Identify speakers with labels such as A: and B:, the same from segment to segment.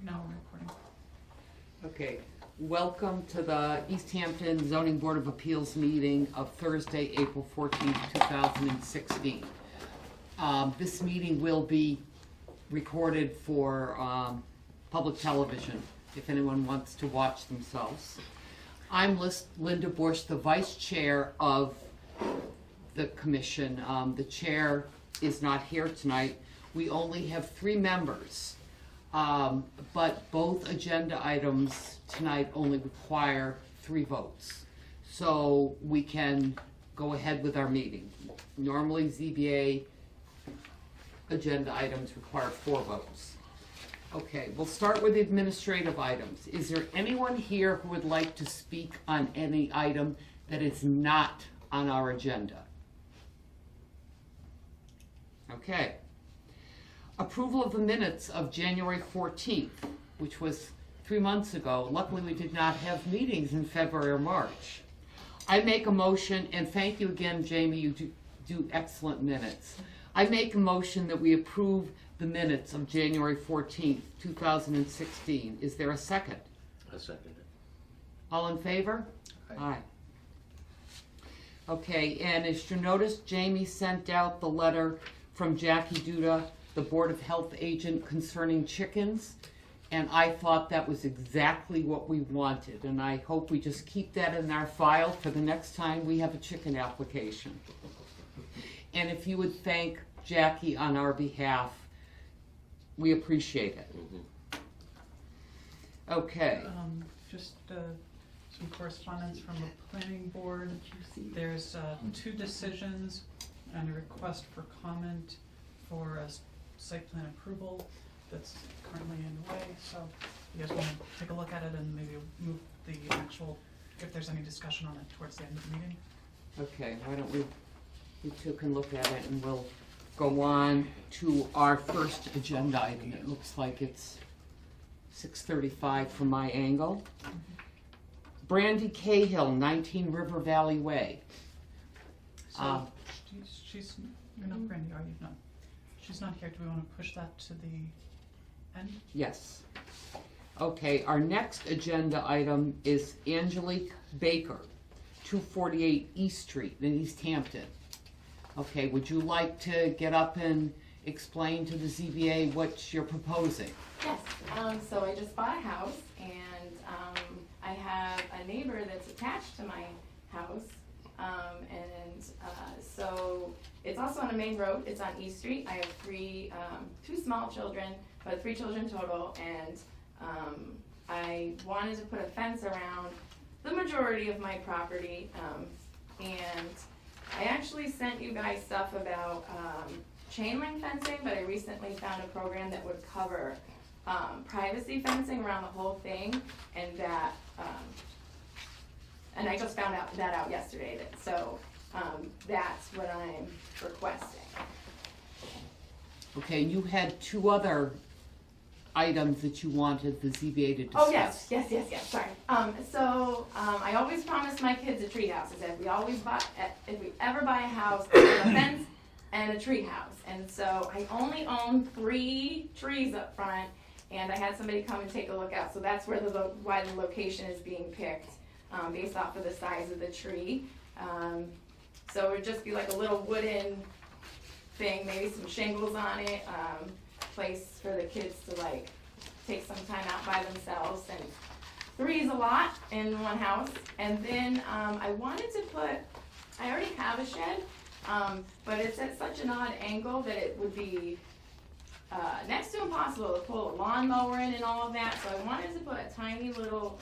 A: Now we're recording.
B: Okay, welcome to the East Hampton Zoning Board of Appeals meeting of Thursday, April 14th, 2016. This meeting will be recorded for public television if anyone wants to watch themselves. I'm Linda Bush, the vice chair of the commission. The chair is not here tonight. We only have 3 members. But both agenda items tonight only require 3 votes. So we can go ahead with our meeting. Normally ZBA agenda items require 4 votes. Okay, we'll start with the administrative items. Is there anyone here who would like to speak on any item that is not on our agenda? Okay. Approval of the minutes of January 14th, which was 3 months ago. Luckily, we did not have meetings in February or March. I make a motion, and thank you again, Jamie, you do excellent minutes. I make a motion that we approve the minutes of January 14th, 2016. Is there a second?
C: I second it.
B: All in favor?
C: Aye.
B: Okay, and as you noticed, Jamie sent out the letter from Jackie Duda, the Board of Health agent, concerning chickens, and I thought that was exactly what we wanted, and I hope we just keep that in our file for the next time we have a chicken application. And if you would thank Jackie on our behalf, we appreciate it. Okay.
A: Just some correspondence from the planning board. There's 2 decisions and a request for comment for a site plan approval that's currently underway. So you guys want to take a look at it and maybe move the actual, if there's any discussion on it towards the end of the meeting.
B: Okay, why don't we 2 can look at it and we'll go on to our first agenda item. It looks like it's 6:35 from my angle. Brandy Cahill, 19 River Valley Way.
A: So she's no, Brandy, are you not? She's not here. Do we want to push that to the end?
B: Yes. Okay, our next agenda item is Angelique Baker, 248 East Street in East Hampton. Okay, would you like to get up and explain to the ZBA what you're proposing?
D: Yes, so I just bought a house, and I have a neighbor that's attached to my house, so it's also on a main road. It's on East Street. I have 2 small children, but 3 children total, and I wanted to put a fence around the majority of my property, and I actually sent you guys stuff about chain link fencing, but I recently found a program that would cover privacy fencing around the whole thing, and that, and I just found that out yesterday. So that's what I'm requesting.
B: Okay, you had 2 other items that you wanted the ZBA to discuss.
D: Oh, yes, sorry. I always promise my kids a tree house. I said, if we ever buy a house, a fence and a tree house. And so I only own 3 trees up front, and I had somebody come and take a look out. So that's where why the location is being picked, based off of the size of the tree. So it would just be like a little wooden thing, maybe some shingles on it, place for the kids to like take some time out by themselves. And 3 is a lot in one house. And then I wanted to I already have a shed, but it's at such an odd angle that it would be next to impossible to pull a lawnmower in and all of that. So I wanted to put a tiny little,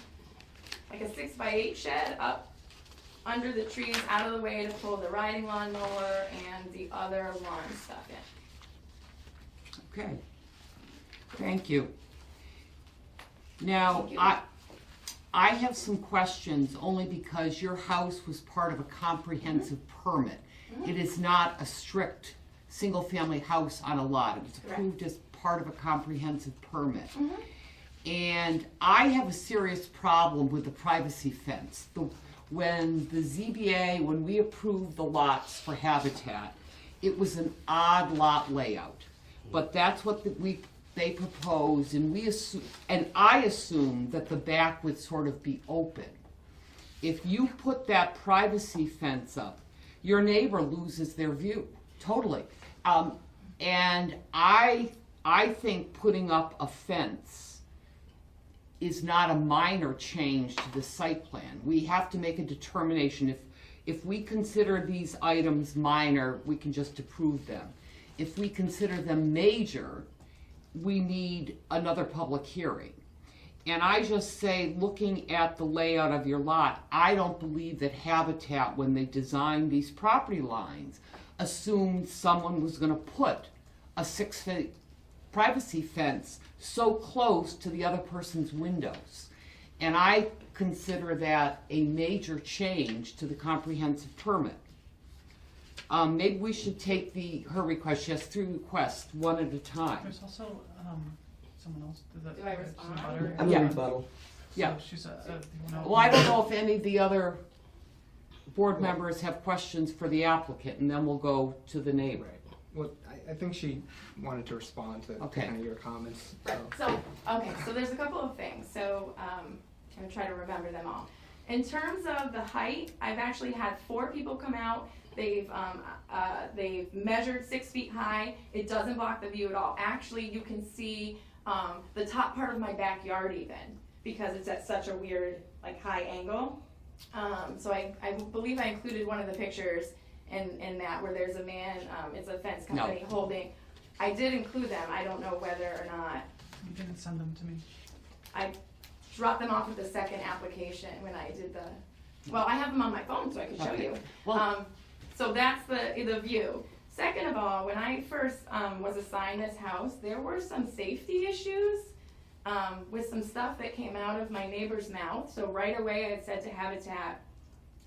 D: like a 6x8 shed up under the trees, out of the way, to pull the riding lawnmower and the other lawn stuff in.
B: Okay. Thank you. Now,
D: Thank you.
B: I have some questions only because your house was part of a comprehensive permit. It is not a strict single-family house on a lot. It was approved as part of a comprehensive permit. And I have a serious problem with the privacy fence. When the ZBA, when we approved the lots for Habitat, it was an odd lot layout. But that's what they proposed, and I assume that the back would sort of be open. If you put that privacy fence up, your neighbor loses their view, totally. And I think putting up a fence is not a minor change to the site plan. We have to make a determination. If we consider these items minor, we can just approve them. If we consider them major, we need another public hearing. And I just say, looking at the layout of your lot, I don't believe that Habitat, when they designed these property lines, assumed someone was going to put a 6-foot privacy fence so close to the other person's windows. And I consider that a major change to the comprehensive permit. Maybe we should take her request. She has 3 requests, one at a time.
A: There's also someone else.
D: Do I respond?
C: I'm
B: Yeah.
C: a rebuttal.
B: Yeah.
A: So she's you know,
B: Well, I don't know if any of the other board members have questions for the applicant, and then we'll go to the neighbor.
E: Right. Well, I think she wanted to respond to
B: Okay.
E: kind of your comments.
D: Right, so there's a couple of things, so, I'm gonna try to remember them all. In terms of the height, I've actually had 4 people come out, they've measured 6 feet high, it doesn't block the view at all. Actually, you can see, the top part of my backyard even, because it's at such a weird, like, high angle. So I believe I included one of the pictures in that where there's a man, it's a fence company holding. I did include them, I don't know whether or not,
A: you didn't send them to me.
D: I dropped them off with the second application when I did well, I have them on my phone so I can show
B: Okay.
D: you.
B: Well-
D: So that's the view. Second of all, when I first was assigned this house, there were some safety issues with some stuff that came out of my neighbor's mouth. So right away I had said to Habitat,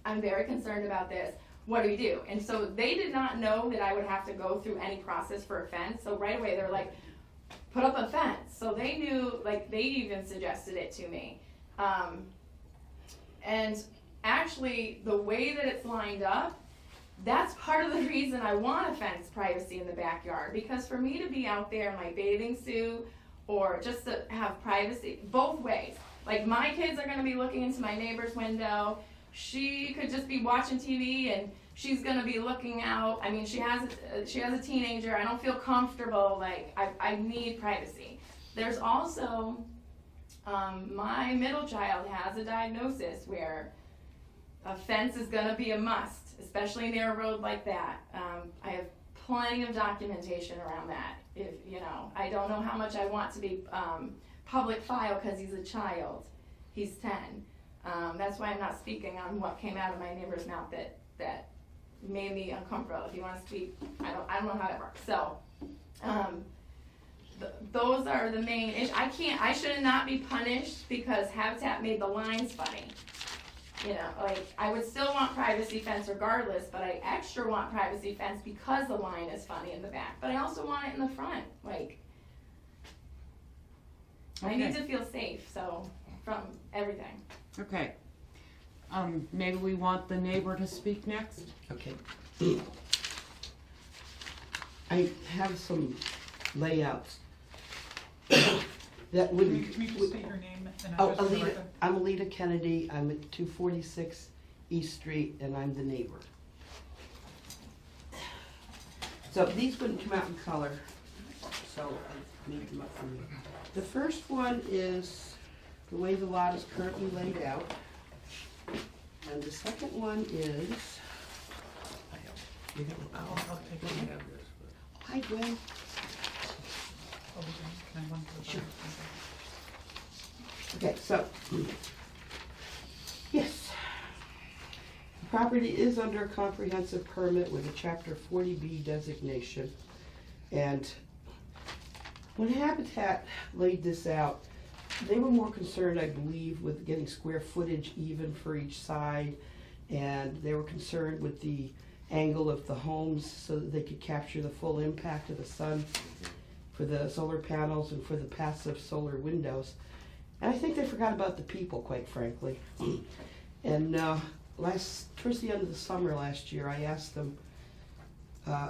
D: I'm very concerned about this. What do we do? And so they did not know that I would have to go through any process for a fence. So right away they were like, put up a fence. So they knew, like they even suggested it to me. And actually the way that it's lined up, that's part of the reason I want a fence privacy in the backyard, because for me to be out there in my bathing suit or just to have privacy both ways, like my kids are going to be looking into my neighbor's window, she could just be watching TV and she's going to be looking out. I mean, she has a teenager. I don't feel comfortable. Like I need privacy. There's also my middle child has a diagnosis where a fence is going to be a must, especially near a road like that. I have plenty of documentation around that. If I don't know how much I want to be public file because he's a child. He's 10. That's why I'm not speaking on what came out of my neighbor's mouth that made me uncomfortable. If you want to speak, I don't know how that works. So, those are the main issues. I should not be punished because Habitat made the lines funny. Like I would still want privacy fence regardless, but I extra want privacy fence because the line is funny in the back. But I also want it in the front. Like, I need to feel safe, so, from everything.
B: Okay. Maybe we want the neighbor to speak next?
C: Okay. I have some layouts that would.
A: Can you just state your name and
C: Oh,
A: address for the
C: Alita,
A: record?
C: I'm Alita Kennedy. I'm at 246 East Street, and I'm the neighbor. So these wouldn't come out in color, so I made them up for you. The first one is the way the lot is currently laid out. And the second one is,
A: I'll take it.
C: hi Gwen.
A: Can I run to the
C: Sure.
A: back?
C: Okay, so, yes. The property is under a comprehensive permit with a chapter 40B designation. And when Habitat laid this out, they were more concerned, I believe, with getting square footage even for each side. And they were concerned with the angle of the homes so that they could capture the full impact of the sun for the solar panels and for the passive solar windows. And I think they forgot about the people, quite frankly. And towards the end of the summer last year, I asked them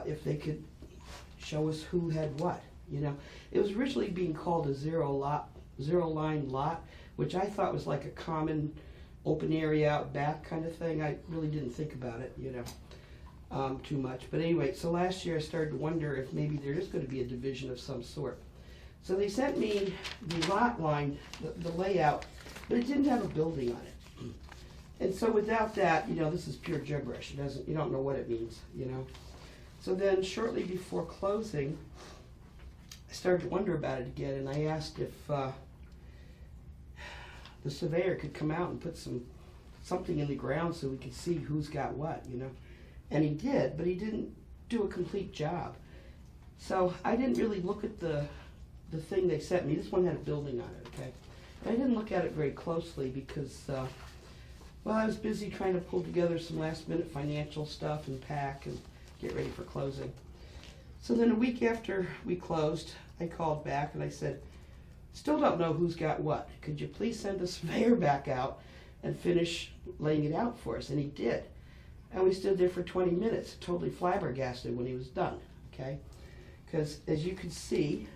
C: if they could show us who had what. you know. It was originally being called a zero line lot, which I thought was like a common open area out back kind of thing. I really didn't think about it, you know, too much. But anyway, so last year I started to wonder if maybe there is going to be a division of some sort. So they sent me the lot line, the layout, but it didn't have a building on it. And so without that, you know, this is pure gibberish. You don't know what it means, you know. So then shortly before closing, I started to wonder about it again, and I asked if the surveyor could come out and put something in the ground so we could see who's got what, you know. And he did, but he didn't do a complete job. So I didn't really look at the thing they sent me. This one had a building on it, okay? And I didn't look at it very closely because, well, I was busy trying to pull together some last minute financial stuff and pack and get ready for closing. So then a week after we closed, I called back and I said, still don't know who's got what. Could you please send a surveyor back out and finish laying it out for us? And he did. And we stood there for 20 minutes, totally flabbergasted when he was done, okay? Because as you can see,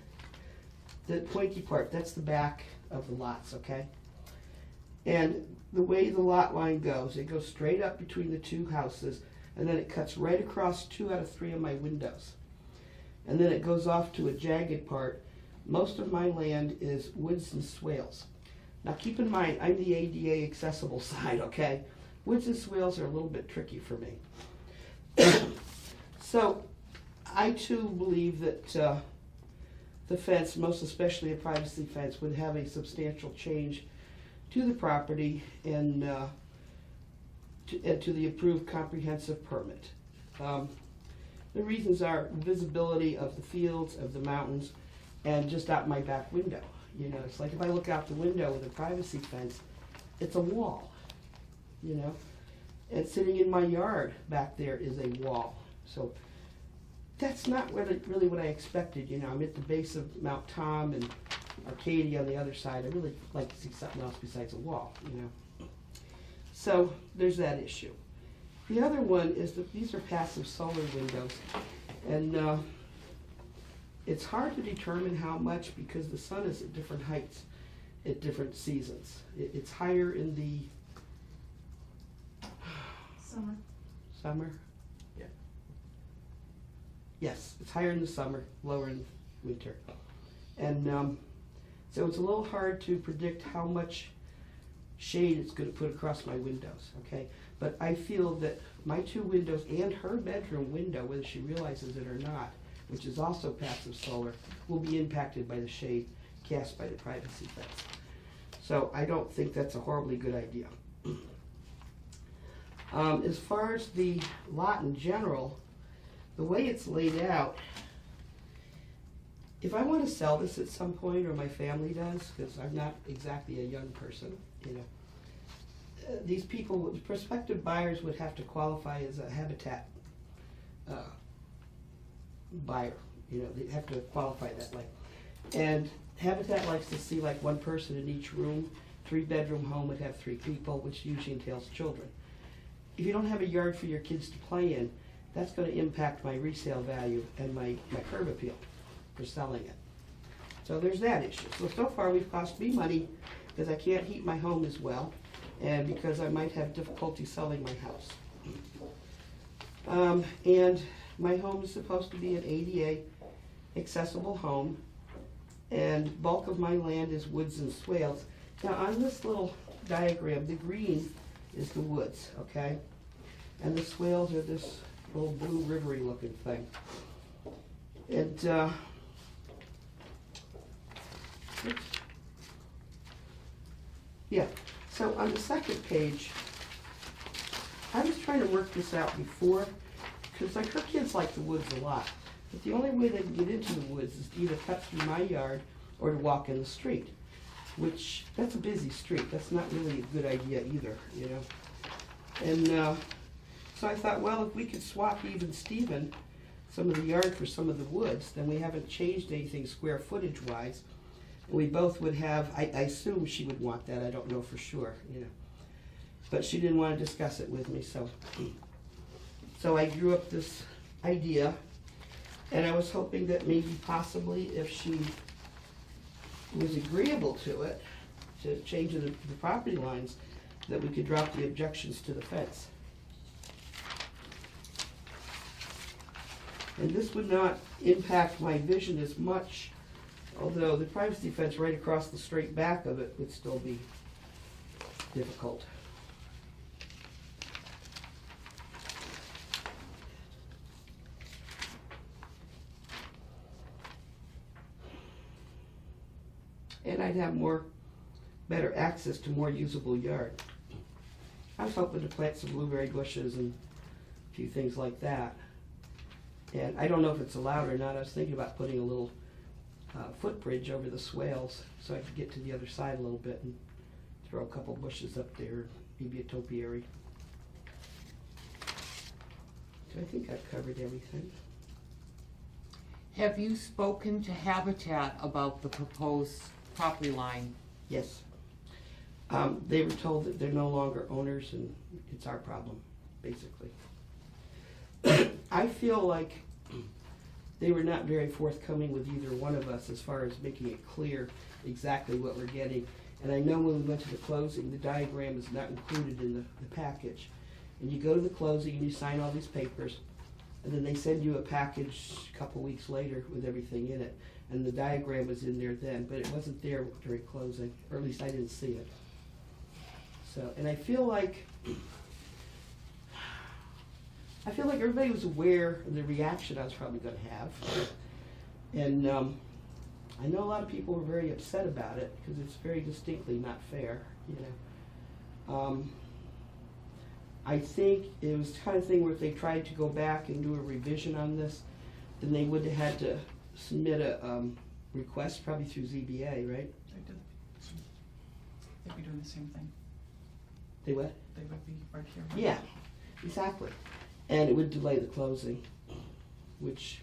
C: the pointy part, that's the back of the lots, okay? And the way the lot line goes, it goes straight up between the two houses, and then it cuts right across 2 out of 3 of my windows. And then it goes off to a jagged part. Most of my land is woods and swales. Now keep in mind, I'm the ADA accessible side, okay? Woods and swales are a little bit tricky for me. So I too believe that the fence, most especially a privacy fence, would have a substantial change to the property and to the approved comprehensive permit. The reasons are visibility of the fields, of the mountains, and just out my back window. You know, it's like if I look out the window with a privacy fence, it's a wall, you know. And sitting in my yard back there is a wall. So that's not really what I expected, you know. I'm at the base of Mount Tom and Arcadia on the other side. I really like to see something else besides a wall, you know. So there's that issue. The other one is that these are passive solar windows, and it's hard to determine how much because the sun is at different heights at different seasons. It's higher in the summer. Yeah. Yes, it's higher in the summer, lower in winter, and so it's a little hard to predict how much shade it's going to put across my windows. Okay. But I feel that my 2 windows and her bedroom window, whether she realizes it or not, which is also passive solar, will be impacted by the shade cast by the privacy fence. So I don't think that's a horribly good idea. As far as the lot in general, the way it's laid out, if I want to sell this at some point, or my family does, because I'm not exactly a young person, you know, these people, prospective buyers, would have to qualify as a habitat buyer. You know, they have to qualify that way. And Habitat likes to see like 1 person in each room. 3-bedroom home would have 3 people, which usually entails children. If you don't have a yard for your kids to play in, that's going to impact my resale value and my curb appeal for selling it. So there's that issue. So far we've cost me money because I can't heat my home as well, and because I might have difficulty selling my house. And my home is supposed to be an ADA accessible home, and bulk of my land is woods and swales. Now on this little diagram, the green is the woods, okay? And the swales are this little blue rivery looking thing. And yeah, so on the second page, I was trying to work this out before, because like her kids like the woods a lot, but the only way they can get into the woods is to either cut through my yard or to walk in the street, which, that's a busy street. That's not really a good idea either, you know. And so I thought, well, if we could swap even Steven some of the yard for some of the woods, then we haven't changed anything square footage wise. We both would have, I assume she would want that, I don't know for sure, you know. But she didn't want to discuss it with me, so I drew up this idea. And I was hoping that maybe possibly if she was agreeable to it, to changing the property lines, that we could drop the objections to the fence. And this would not impact my vision as much, although the privacy fence right across the straight back of it would still be difficult. And I'd have better access to more usable yard. I was hoping to plant some blueberry bushes and a few things like that. And I don't know if it's allowed or not. I was thinking about putting a little footbridge over the swales so I could get to the other side a little bit and throw a couple bushes up there, maybe a topiary. So I think I've covered everything.
B: Have you spoken to Habitat about the proposed property line?
C: Yes. They were told that they're no longer owners and it's our problem, basically. I feel like they were not very forthcoming with either one of us as far as making it clear exactly what we're getting. And I know when we went to the closing, the diagram is not included in the package. And you go to the closing and you sign all these papers, and then they send you a package a couple weeks later with everything in it. And the diagram was in there then, but it wasn't there during closing, or at least I didn't see it. So, and I feel like everybody was aware of the reaction I was probably going to have. And I know a lot of people were very upset about it because it's very distinctly not fair, you know. I think it was the kind of thing where if they tried to go back and do a revision on this, then they would have had to submit a request probably through ZBA, right?
A: They'd be doing the same thing.
C: They what?
A: They would be right here.
C: Yeah, exactly. And it would delay the closing, which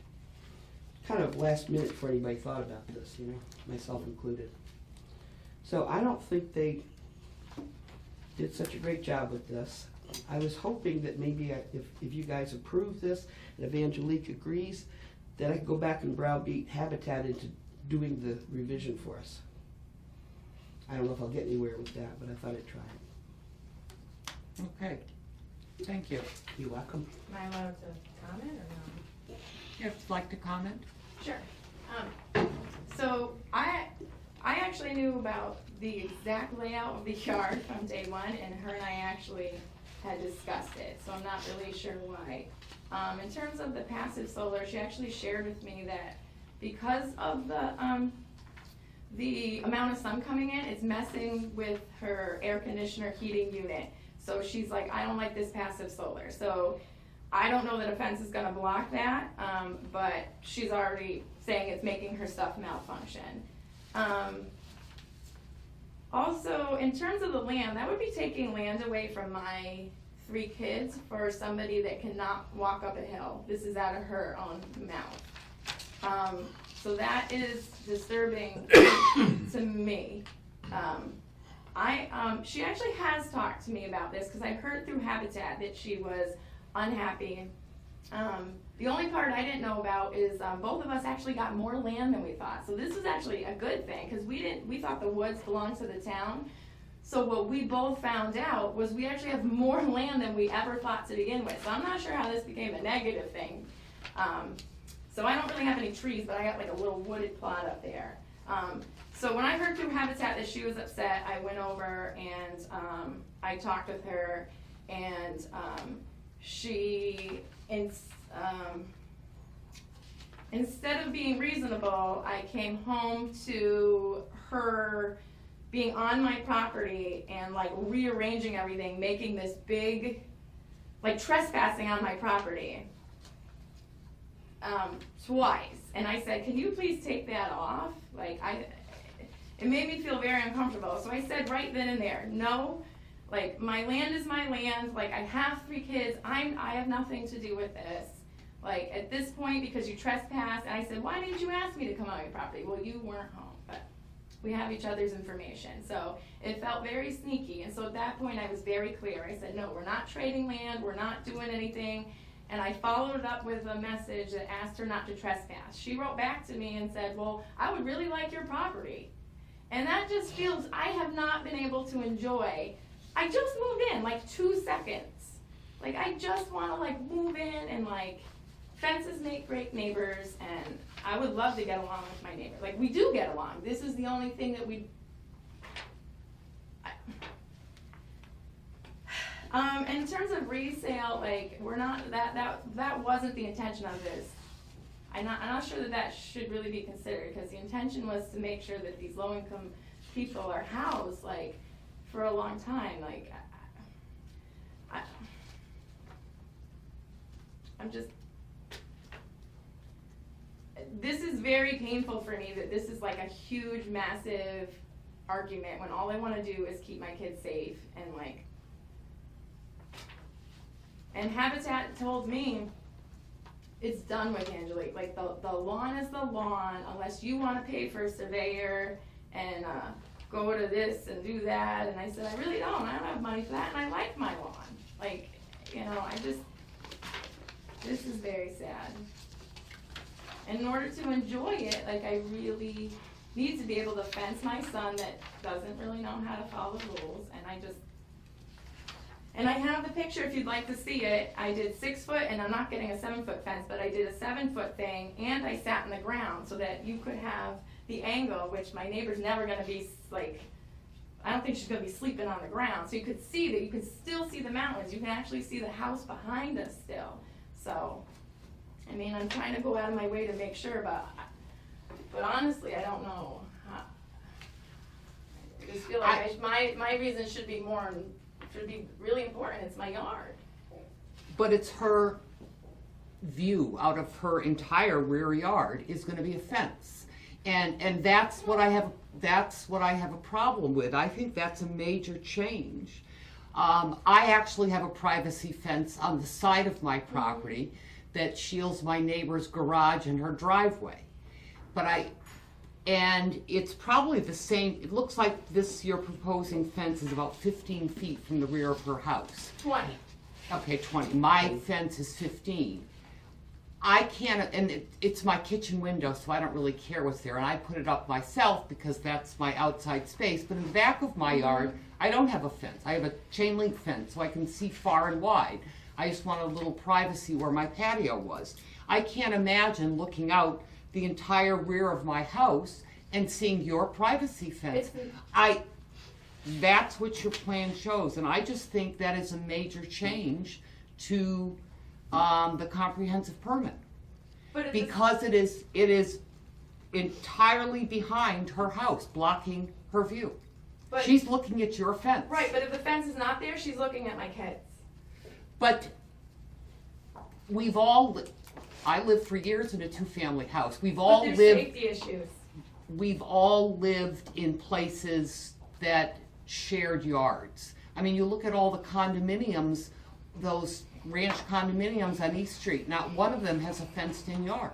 C: kind of last minute for anybody thought about this, you know, myself included. So I don't think they did such a great job with this. I was hoping that maybe if you guys approve this and if Angelique agrees, that I could go back and browbeat Habitat into doing the revision for us. I don't know if I'll get anywhere with that, but I thought I'd try it.
B: Okay, thank you.
C: You're welcome.
D: Am I allowed to comment or no?
B: If you'd like to comment?
D: Sure. So I actually knew about the exact layout of the yard from day one, and her and I actually had discussed it, so I'm not really sure why. In terms of the passive solar, she actually shared with me that because of the amount of sun coming in, it's messing with her air conditioner heating unit. So she's like, I don't like this passive solar. So I don't know that a fence is gonna block that, but she's already saying it's making her stuff malfunction. Also, in terms of the land, that would be taking land away from my 3 kids for somebody that cannot walk up a hill. This is out of her own mouth. So that is disturbing to me. She actually has talked to me about this because I heard through Habitat that she was unhappy. The only part I didn't know about is both of us actually got more land than we thought. So this is actually a good thing because we thought the woods belonged to the town. So what we both found out was we actually have more land than we ever thought to begin with. So I'm not sure how this became a negative thing. So I don't really have any trees, but I got like a little wooded plot up there. So when I heard through Habitat that she was upset, I went over and I talked with her, and she, instead of being reasonable, I came home to her being on my property and like rearranging everything, making this big, like trespassing on my property. Twice. And I said, can you please take that off? Like, it made me feel very uncomfortable. So I said right then and there, no, like my land is my land. Like I have 3 kids. I have nothing to do with this. Like at this point, because you trespassed, and I said, why didn't you ask me to come on your property? Well, you weren't home, but we have each other's information. So it felt very sneaky. And so at that point I was very clear. I said, no, we're not trading land. We're not doing anything. and I followed up with a message that asked her not to trespass. She wrote back to me and said, well, I would really like your property. And that just feels, I have not been able to enjoy. I just moved in, like 2 seconds. Like, I just wanna like move in and like, fences make great neighbors, and I would love to get along with my neighbor. Like, we do get along. This is the only thing that in terms of resale, like, we're not, that wasn't the intention of this. I'm not sure that should really be considered, because the intention was to make sure that these low-income people are housed, like, for a long time. Like, I'm just, this is very painful for me that this is like a huge, massive argument when all I want to do is keep my kids safe, and like, and Habitat told me it's done with, Angelique. Like, the lawn is the lawn, unless you want to pay for a surveyor and go to this and do that. And I said, I really don't. I don't have money for that, and I like my lawn. Like, you know, this is very sad. And in order to enjoy it, like, I really need to be able to fence my son that doesn't really know how to follow the rules, and I have the picture if you'd like to see it. I did 6 foot, and I'm not getting a 7-foot fence, but I did a 7-foot thing, and I sat in the ground so that you could have the angle, which my neighbor's never gonna be, like, I don't think she's gonna be sleeping on the ground, so you could see that, you could still see the mountains, you can actually see the house behind us still. So, I mean, I'm trying to go out of my way to make sure, but honestly, I don't know. I just feel like my reason should be really important. It's my yard.
B: But it's her view out of her entire rear yard is gonna be a fence. And that's what I have a problem with. I think that's a major change. I actually have a privacy fence on the side of my property that shields my neighbor's garage and her driveway. And it's probably the same, it looks like you're proposing fence is about 15 feet from the rear of her house.
D: 20.
B: Okay, 20. My fence is 15. I can't, and it's my kitchen window, so I don't really care what's there. And I put it up myself because that's my outside space. But in the back of my yard, I don't have a fence. I have a chain link fence, so I can see far and wide. I just want a little privacy where my patio was. I can't imagine looking out the entire rear of my house and seeing your privacy fence. That's what your plan shows, and I just think that is a major change to the comprehensive permit. Because it is entirely behind her house, blocking her view.
D: But
B: she's looking at your fence.
D: Right, but if the fence is not there, she's looking at my kids.
B: But I lived for years in a 2-family house.
D: There's safety issues.
B: We've all lived in places that shared yards. I mean, you look at all the condominiums, those ranch condominiums on East Street, not one of them has a fenced-in yard.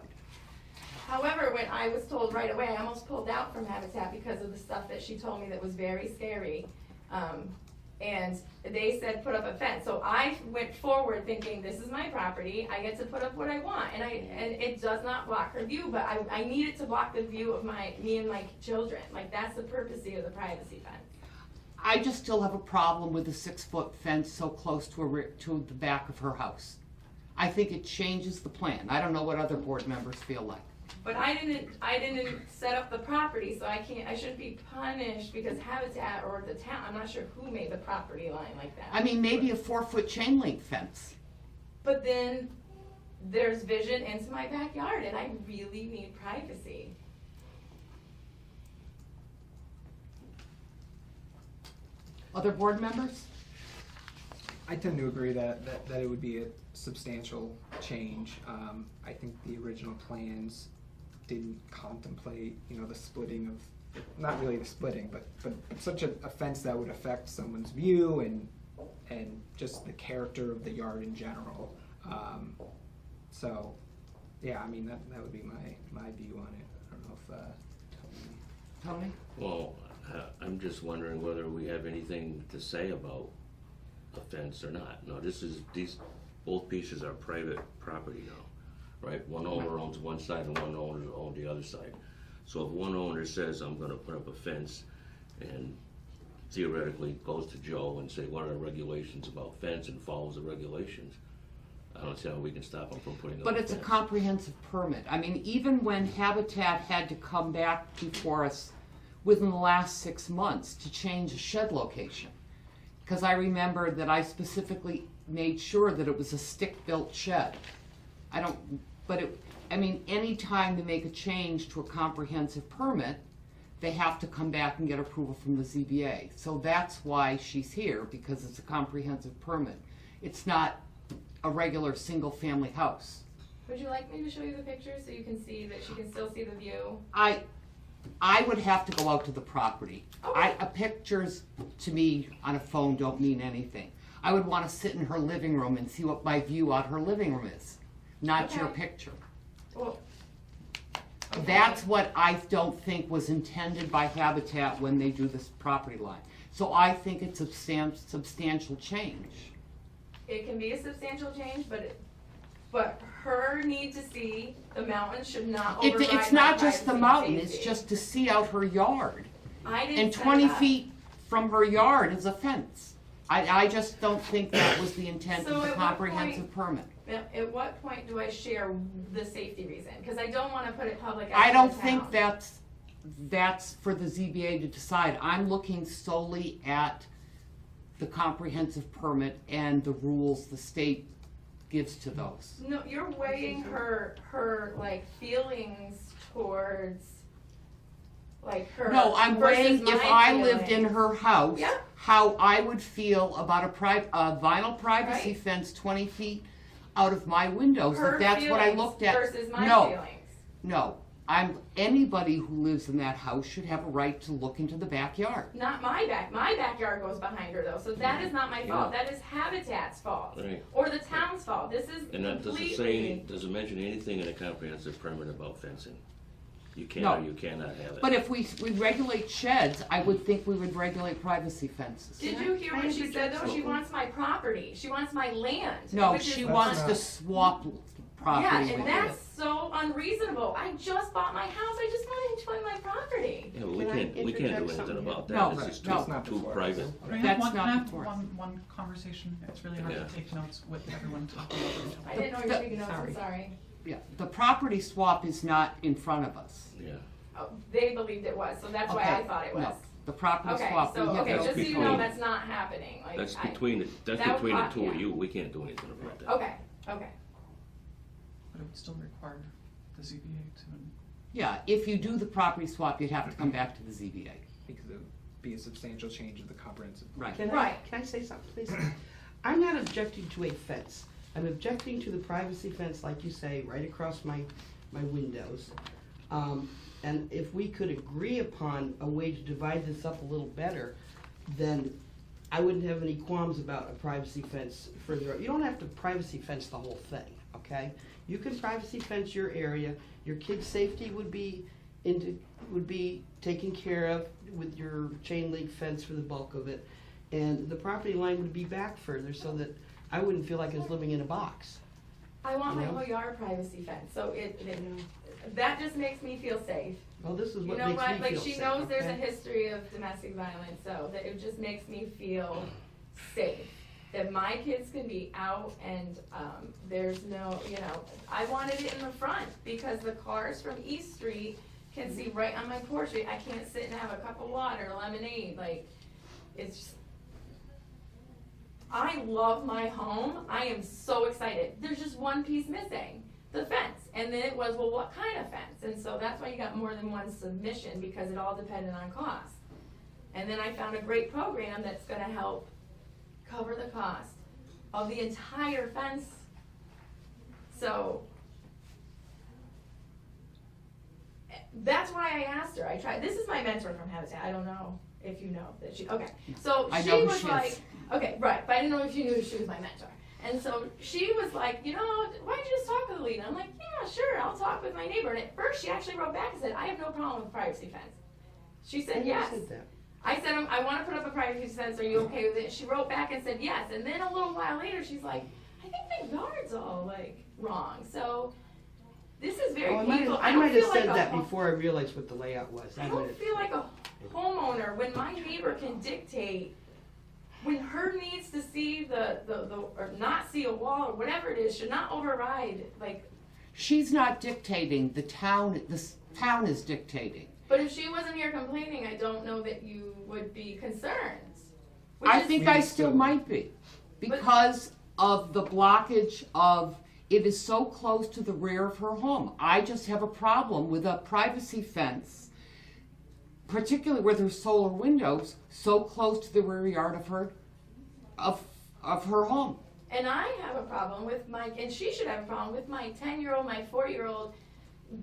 D: However, when I was told right away, I almost pulled out from Habitat because of the stuff that she told me that was very scary. And they said put up a fence. So I went forward thinking, this is my property, I get to put up what I want. And it does not block her view, but I need it to block the view of me and my children. Like, that's the purpose of the privacy fence.
B: I just still have a problem with a 6-foot fence so close to the back of her house. I think it changes the plan. I don't know what other board members feel like.
D: But I didn't set up the property, so I shouldn't be punished because Habitat or the town, I'm not sure who made the property line like that.
B: I mean, maybe a 4-foot chain link fence.
D: But then there's vision into my backyard, and I really need privacy.
B: Other board members?
E: I tend to agree that it would be a substantial change. I think the original plans didn't contemplate, the splitting of, not really the splitting, but such a fence that would affect someone's view and just the character of the yard in general. So, yeah, I mean, that would be my view on it. I don't know if,
B: Tony?
F: Well, I'm just wondering whether we have anything to say about a fence or not. No, both pieces are private property now, right? One owner owns one side and one owner owns the other side. So if one owner says, I'm gonna put up a fence, and theoretically goes to Joe and say, what are the regulations about fence, and follows the regulations, I don't see how we can stop them from putting up a
B: But it's a
F: fence.
B: comprehensive permit. I mean, even when Habitat had to come back before us within the last 6 months to change a shed location, because I remember that I specifically made sure that it was a stick-built shed. Any time they make a change to a comprehensive permit, they have to come back and get approval from the ZBA. So that's why she's here, because it's a comprehensive permit. It's not a regular single-family house.
D: Would you like me to show you the pictures so you can see that she can still see the view?
B: I would have to go out to the property.
D: Okay.
B: Pictures to me on a phone don't mean anything. I would want to sit in her living room and see what my view out her living room is, not your
D: Okay.
B: picture.
D: Well, okay.
B: That's what I don't think was intended by Habitat when they do this property line. So I think it's a substantial change.
D: It can be a substantial change, but her need to see the mountain should not override
B: It's
D: my
B: not just the
D: privacy
B: mountain,
D: and
B: it's
D: safety.
B: just to see out her yard.
D: I didn't
B: And
D: say
B: 20
D: that.
B: feet from her yard is a fence. I just don't think that was the intent
D: So
B: of the
D: at what
B: comprehensive permit.
D: Now, at what point do I share the safety reason? Because I don't want to put it public.
B: I
D: out
B: don't
D: to the
B: think
D: town.
B: that's for the ZBA to decide. I'm looking solely at the comprehensive permit and the rules the state gives to those.
D: No, you're weighing her like feelings towards like her.
B: No, I'm
D: versus
B: weighing, if
D: my
B: I lived in
D: feelings.
B: her house,
D: Yeah.
B: how I would feel about a vinyl privacy
D: Right.
B: fence 20 feet out of my windows,
D: Her
B: if that's what I
D: feelings
B: looked at.
D: versus my
B: No,
D: feelings.
B: no. Anybody who lives in that house should have a right to look into the backyard.
D: Not my back. My backyard goes behind her though, so that is not my fault. That is Habitat's fault,
F: Right.
D: or the town's fault. This is
F: And that doesn't
D: completely.
F: does it mention anything in a comprehensive permit about fencing? You can
B: No.
F: or you cannot have it.
B: But if we regulate sheds, I would think we would regulate privacy fences.
D: Did you hear
C: Can I
D: what she said though?
C: interject
D: She wants my property. She wants my land.
B: No,
D: which
B: she
D: is
B: wants
E: not-
B: to swap property
D: Yeah,
B: with
D: and
B: you.
D: that's so unreasonable. I just bought my house. I just want to enjoy my property.
F: Yeah, but
C: Can I
F: we can't do
C: interject
F: anything
C: something
F: about that.
B: No,
F: It's just
B: no.
E: It's not
F: too
E: before us.
F: private.
A: Can I
B: That's
A: have
B: not
A: one,
B: before us.
A: one conversation? It's really hard
F: Yeah.
A: to take notes with everyone talking over each
D: I
A: other.
D: didn't know you were taking notes. I'm sorry.
B: Yeah, the property swap is not in front of us.
F: Yeah.
D: Oh, they believed it was, so that's why I
B: Okay,
D: thought it
B: no.
D: was.
B: The property
D: Okay,
B: swap, we
D: so
B: have
D: okay,
B: no
D: just so you
B: control.
D: know, that's not happening. Like
F: That's
D: I-
F: between
D: that would
F: the
D: pop-
F: two of
D: yeah.
F: you. We can't do anything about that.
D: Okay, okay.
A: But it would still require the ZBA to.
B: Yeah, if you do the property swap, you'd have to come back to the ZBA.
E: Because it would be a substantial change of the comprehensive.
B: Right.
D: Right.
C: Can I say something, please? I'm not objecting to a fence. I'm objecting to the privacy fence, like you say, right across my windows. And if we could agree upon a way to divide this up a little better, then I wouldn't have any qualms about a privacy fence further up. You don't have to privacy fence the whole thing, okay? You can privacy fence your area. Your kids' safety would be taken care of with your chain link fence for the bulk of it. And the property line would be back further so that I wouldn't feel like I was living in a box.
D: I want my
C: Yeah.
D: whole yard privacy fence, so that just makes me feel safe.
C: Well, this is
D: You
C: what
D: know
C: makes me
D: what, like
C: feel
D: she
C: safe,
D: knows there's a
C: okay?
D: history of domestic violence, so that it just makes me feel safe. That my kids can be out and, there's no, I wanted it in the front because the cars from East Street can see right on my porch. I can't sit and have a cup of water, lemonade, like, it's just, I love my home. I am so excited. There's just one piece missing, the fence. And then it was, well, what kind of fence? And so that's why you got more than one submission, because it all depended on cost. And then I found a great program that's gonna help cover the cost of the entire fence. So that's why I asked her. This is my mentor from Habitat. I don't know if you know that she, okay. So
B: I
D: she
B: know who
D: was
B: she
D: like,
B: is.
D: okay, right, but I didn't know if you knew she was my mentor. And so she was like, why don't you just talk to the lead? I'm like, yeah, sure, I'll talk with my neighbor. And at first she actually wrote back and said, I have no problem with privacy fence. She
C: I
D: said,
C: never
D: yes.
C: said that.
D: I said, I want to put up a privacy fence. Are you okay with it? She wrote back and said yes. And then a little while later, she's like, I think the yard's all like wrong, so this is very
C: Oh,
D: painful.
C: I might have
D: feel
C: said
D: like
C: that before I realized what the layout was.
D: I don't feel like a homeowner when my neighbor can dictate when her needs to see the or not see a wall or whatever it is should not override like.
B: She's not dictating, the town is dictating.
D: But if she wasn't here complaining, I don't know that you would be concerned. Which
B: I
D: is-
B: think
E: We
B: I
E: still-
B: still might be, because of the blockage of, it is so close to the rear of her home. I just have a problem with a privacy fence, particularly where there's solar windows, so close to the rear yard of her home.
D: And I have a problem with and she should have a problem with my 10-year-old, my 4-year-old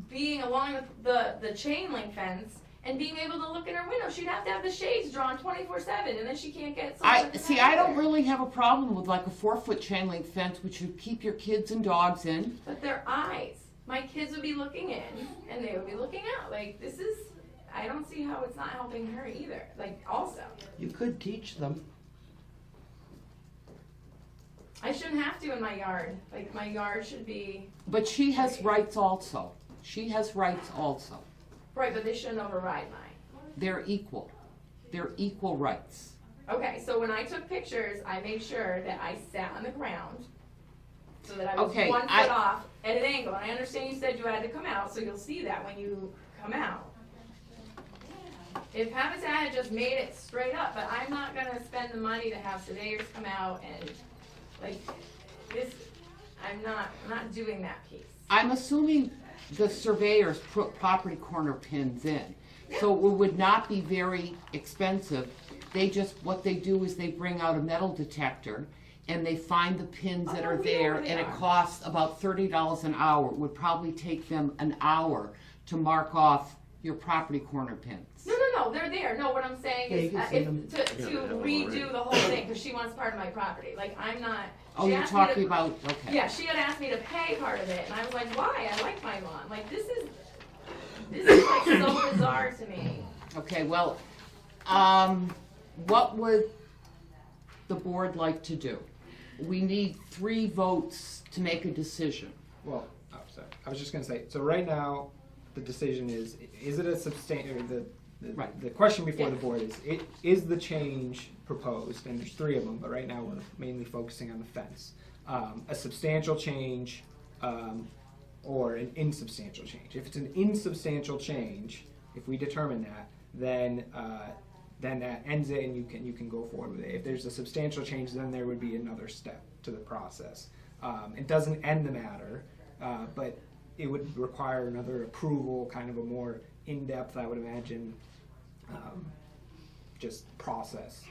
D: being along the chain link fence and being able to look in her window. She'd have to have the shades drawn 24/7, and then she can't get.
B: I don't really have a problem with like a 4-foot chain link fence, which you keep your kids and dogs in.
D: But their eyes, my kids would be looking in, and they would be looking out. Like this is, I don't see how it's not helping her either. Like also,
C: You could teach them.
D: I shouldn't have to in my yard. Like my yard should be
B: But she has rights also. She has rights also.
D: right, but they shouldn't override mine.
B: They're equal. They're equal rights.
D: Okay, so when I took pictures, I made sure that I sat on the ground so that I was
B: Okay,
D: 1 foot off at an angle. And I understand you said you had to come out, so you'll see that when you come out. If Habitat had just made it straight up, but I'm not gonna spend the money to have surveyors come out and like this. I'm not doing that piece.
B: I'm assuming the surveyors put property corner pins in. So it would not be very expensive. What they do is they bring out a metal detector and they find the pins that
D: Oh,
B: are
D: we know
B: there,
D: where they
B: and it
D: are.
B: costs about $30 an hour. It would probably take them an hour to mark off your property corner pins.
D: No, they're there. No, what I'm saying
C: Yeah, you
D: is
C: can see them.
D: to
F: Yeah, they have them
D: redo
F: already.
D: the whole thing because she wants part of my property. Like I'm not.
B: Oh,
D: she
B: you're
D: asked me to-
B: talking about, okay.
D: Yeah, she had asked me to pay part of it, and I was like, why? I like my lawn. Like, this is like so bizarre to me.
B: Okay, well, what would the board like to do? We need 3 votes to make a decision.
E: Well, oh, sorry. I was just gonna say, so right now, the decision is it a
B: Right.
E: the question before the
D: Yes.
E: board is the change proposed, and there's 3 of them, but right now we're mainly focusing on the fence. A substantial change, or an insubstantial change. If it's an insubstantial change, if we determine that, then that ends it and you can go forward with it. If there's a substantial change, then there would be another step to the process. It doesn't end the matter, but it would require another approval, kind of a more in-depth, I would imagine, just process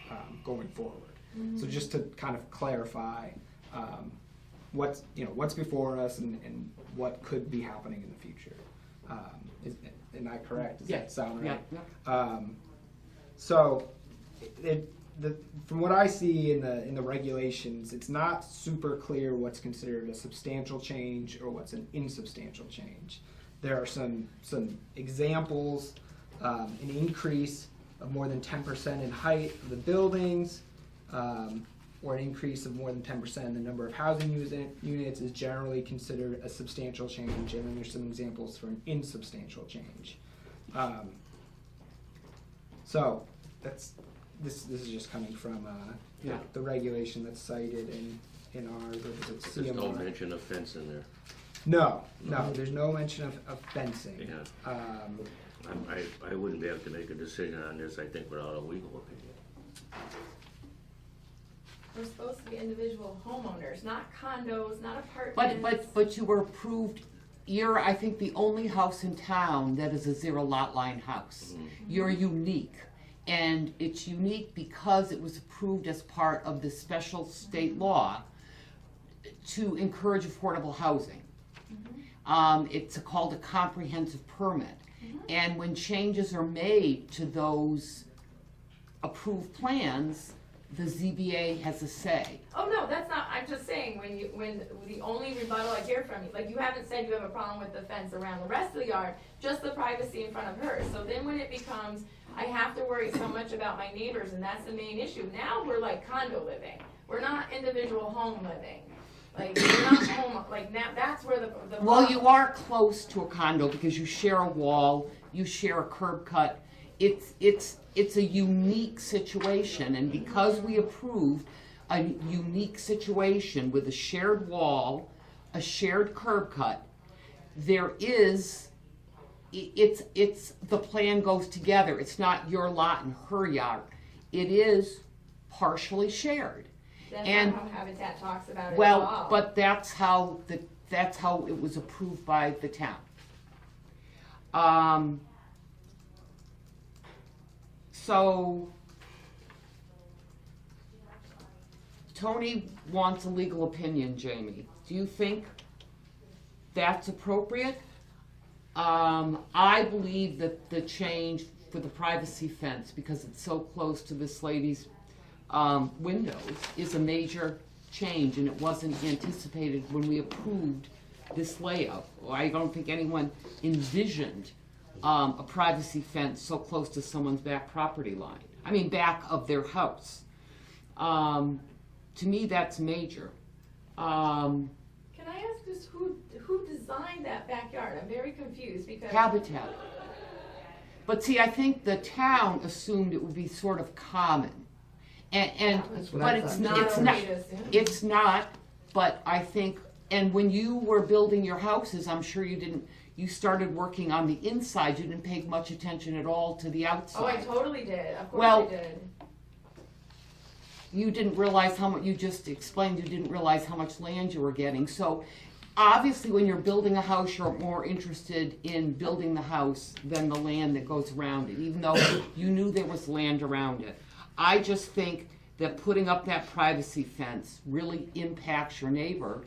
E: going forward. So just to kind of clarify what's before us and what could be happening in the future. Am I correct? Does that sound right?
B: Yeah.
E: So, from what I see in the regulations, it's not super clear what's considered a substantial change or what's an insubstantial change. There are some examples, an increase of more than 10% in height of the buildings, or an increase of more than 10% in the number of housing units is generally considered a substantial change, and then there's some examples for an insubstantial change. So this is just coming from
B: Yeah.
E: the regulation that's cited in our
F: There's no
E: CMR.
F: mention of fence in there.
E: No, there's no mention of fencing.
F: Yeah. I wouldn't be able to make a decision on this, I think, without a legal opinion.
D: We're supposed to be individual homeowners, not condos, not apartments.
B: But you were approved, you're, I think, the only house in town that is a 0 lot line house. You're unique, and it's unique because it was approved as part of the special state law to encourage affordable housing. It's called a comprehensive permit. And when changes are made to those approved plans, the ZBA has a say.
D: Oh no, that's not. I'm just saying when the only rebuttal I hear from you, like you haven't said you have a problem with the fence around the rest of the yard, just the privacy in front of hers. So then when it becomes, I have to worry so much about my neighbors, and that's the main issue. Now we're like condo living. We're not individual home living. Like, we're not home, like, now, that's where the
B: Well, you are close to a condo because you share a wall, you share a curb cut. It's a unique situation, and because we approved a unique situation with a shared wall, a shared curb cut, there is, it's, the plan goes together. It's not your lot and her yard. It is partially shared.
D: That's
B: and-
D: not how Habitat talks about it at
B: Well,
D: all.
B: but that's how it was approved by the town. So Tony wants a legal opinion, Jamie. Do you think that's appropriate? I believe that the change for the privacy fence, because it's so close to this lady's windows, is a major change, and it wasn't anticipated when we approved this layout. I don't think anyone envisioned a privacy fence so close to someone's back property line. I mean, back of their house. To me, that's major.
D: Can I ask just who designed that backyard? I'm very confused because.
B: Habitat. But see, I think the town assumed it would be sort of common. And
C: That's what
B: but
C: I
B: it's
C: thought.
B: not, it's
D: Not
B: not,
D: okay to assume.
B: it's not, but I think, and when you were building your houses, I'm sure you started working on the inside, you didn't pay much attention at all to the outside.
D: Oh, I totally did. Of course
B: Well,
D: I did.
B: You didn't realize how much, you just explained you didn't realize how much land you were getting. So obviously when you're building a house, you're more interested in building the house than the land that goes around it, even though you knew there was land around it. I just think that putting up that privacy fence really impacts your neighbor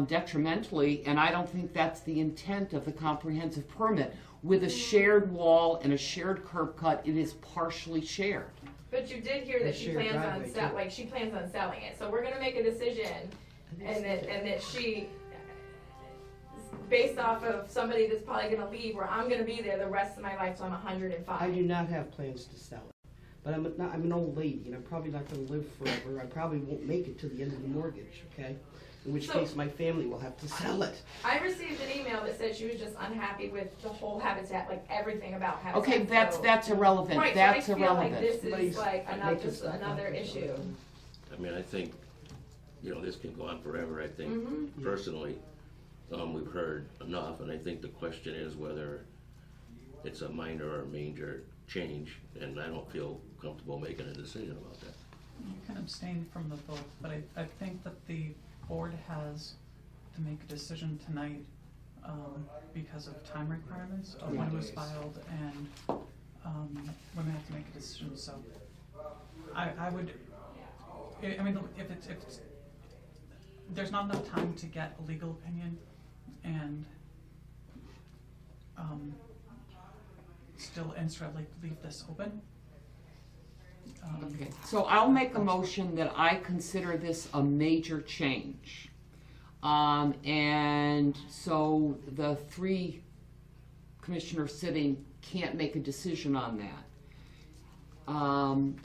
B: detrimentally, and I don't think that's the intent of the comprehensive permit. With a shared wall and a shared curb cut, it is partially shared.
D: But you did hear that
C: And
D: she
C: shared
D: plans on
C: driveway, too.
D: she plans on selling it. So we're gonna make a decision, and that she, based off of somebody that's probably gonna leave, where I'm gonna be there the rest of my life, so I'm 105.
C: I do not have plans to sell it. But I'm an old lady, and I'm probably not gonna live forever. I probably won't make it to the end of the mortgage, okay? In which
D: So-
C: case, my family will have to sell it.
D: I received an email that said she was just unhappy with the whole Habitat, like everything about Habitat.
B: Okay,
D: so-
B: that's irrelevant.
D: Right,
B: That's
D: so I feel like
B: irrelevant.
D: this
C: Somebody's
D: is like another,
C: making
D: just
C: stuff up
D: another
C: or
D: issue.
C: something.
F: I mean, I think, this can go on forever, I think,
D: Mhm.
F: personally, we've heard enough, and I think the question is whether it's a minor or major change, and I don't feel comfortable making a decision about that.
A: You can abstain from the vote, but I think that the board has to make a decision tonight, because of time requirements of when it was filed, and, we're gonna have to make a decision, so. I would, I mean, if it's, there's not enough time to get a legal opinion, and, still like leave this open.
B: Okay, so I'll make a motion that I consider this a major change. And so the three commissioners sitting can't make a decision on that.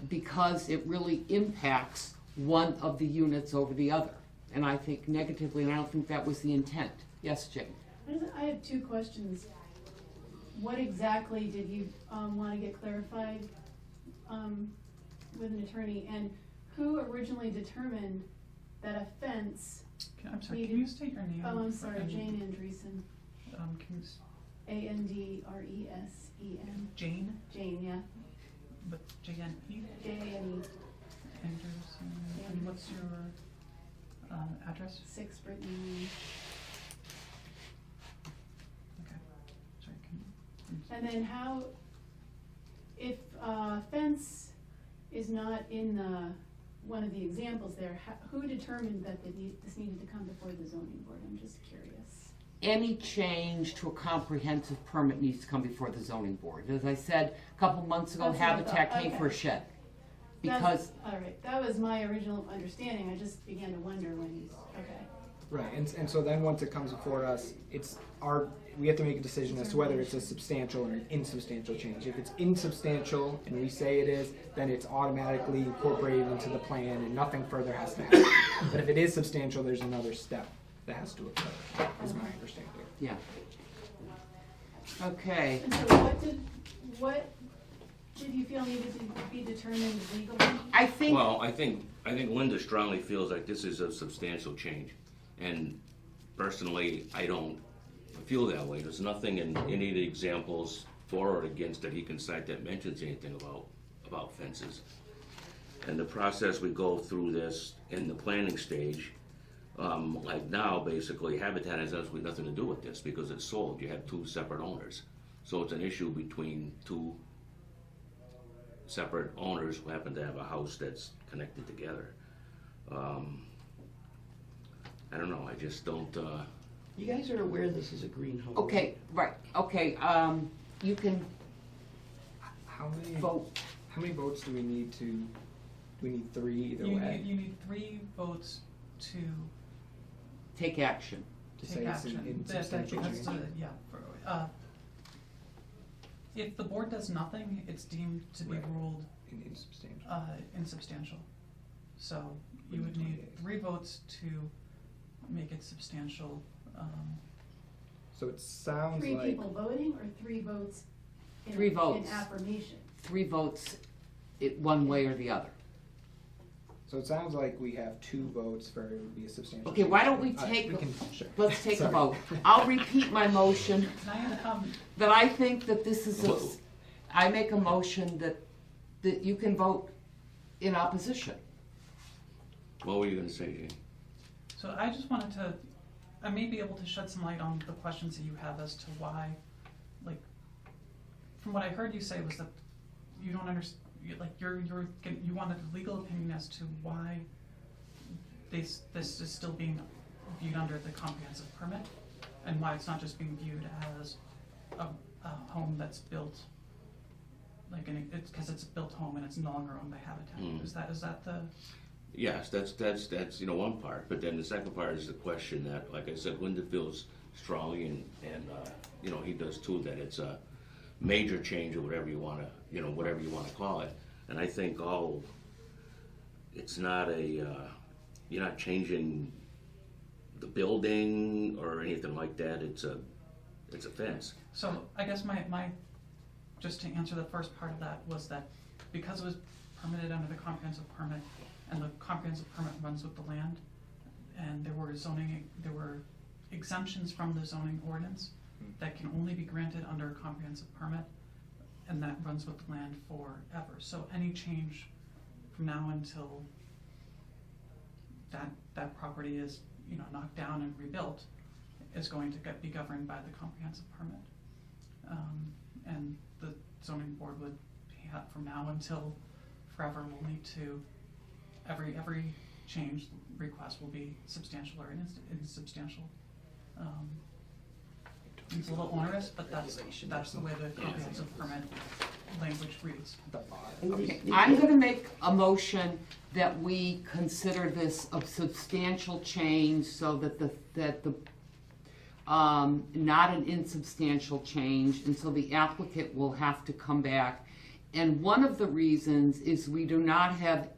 B: Because it really impacts one of the units over the other. And I think negatively, and I don't think that was the intent. Yes, Jane?
G: I have two questions. What exactly did you want to get clarified with an attorney? And who originally determined that a fence,
A: I'm sorry, can you state your name?
G: oh, I'm
A: for-
G: sorry, Jane Andreessen,
A: Can you,
G: Andresen,
A: Jane,
G: Jane, yeah,
A: with J-N-E,
G: J-A-N-E,
A: Anderson, and what's your, address?
G: 6 Brittany Lane.
A: Okay, sorry, can you?
G: And then how, if a fence is not in one of the examples there, who determined that this needed to come before the zoning board? I'm just curious.
B: Any change to a comprehensive permit needs to come before the zoning board. As I said a couple months ago,
G: That's what I
B: Habitat
G: thought.
B: came for a shed.
G: That's-
B: Because,
G: all right, that was my original understanding. I just began to wonder when, okay.
E: Right, and so then once it comes before us, it's we have to make a decision as to whether it's a substantial or an insubstantial change. If it's insubstantial and we say it is, then it's automatically incorporated into the plan and nothing further has to happen. But if it is substantial, there's another step that has to occur, is my understanding.
B: Yeah. Okay,
G: And so what did you feel needed to be determined legally?
B: I think,
F: Well, I think Linda strongly feels like this is a substantial change. And personally, I don't feel that way. There's nothing in any of the examples for or against that he can cite that mentions anything about fences. And the process we go through this in the planning stage, like now, basically, Habitat has absolutely nothing to do with this because it's sold. You have two separate owners. So it's an issue between two separate owners who happen to have a house that's connected together. I don't know, I just don't,
C: You guys are aware this is a green home?
B: okay, right, okay, you can
E: How
B: vote.
E: many votes do we need to, do we need 3 either
A: You
E: way?
A: need 3 votes to
B: Take action.
E: To
A: take
E: say it's an
A: action. That
E: insubstantial
A: because,
E: change?
A: yeah, if the board does nothing, it's deemed to be
E: Right.
A: ruled
E: In insubstantial.
A: insubstantial. So you would need 3 votes to make it substantial.
E: So it sounds
G: 3
E: like,
G: people voting or 3 votes?
B: 3 votes.
G: In affirmation?
B: 3 votes, one way or the other.
E: so it sounds like we have 2 votes for it would be a substantial.
B: Okay, why don't we
E: change.
B: take,
E: Sure.
B: let's take a
E: Sorry.
B: vote. I'll repeat my motion,
A: Can I,
B: that I think that this is,
F: Whoa.
B: I make a motion that you can vote in opposition.
F: what were you gonna say, Jane?
A: so I just wanted to, I may be able to shed some light on the questions that you have as to why, like, from what I heard you say was that you don't understand, like, you wanted a legal opinion as to why this is still being viewed under the comprehensive permit, and why it's not just being viewed as a home that's built, like, it's, because it's a built home and it's no longer owned by Habitat.
F: Mm.
A: Is that the?
F: Yes, that's, one part, but then the second part is the question that, like I said, Linda feels strongly and, he does too, that it's a major change or whatever you wanna call it. And I think, it's not you're not changing the building or anything like that, it's a fence.
A: So I guess my, just to answer the first part of that was that because it was permitted under the comprehensive permit, and the comprehensive permit runs with the land, and there were exemptions from the zoning ordinance that can only be granted under a comprehensive permit, and that runs with the land forever. So any change from now until that property is, knocked down and rebuilt is going to be governed by the comprehensive permit. And the zoning board would have, from now until forever, will need to, every change request will be substantial or insubstantial. It's a little onerous, but that's the way the comprehensive permit language reads.
B: Okay, I'm gonna make a motion that we consider this a substantial change so that not an insubstantial change, and so the applicant will have to come back. And one of the reasons is we do not have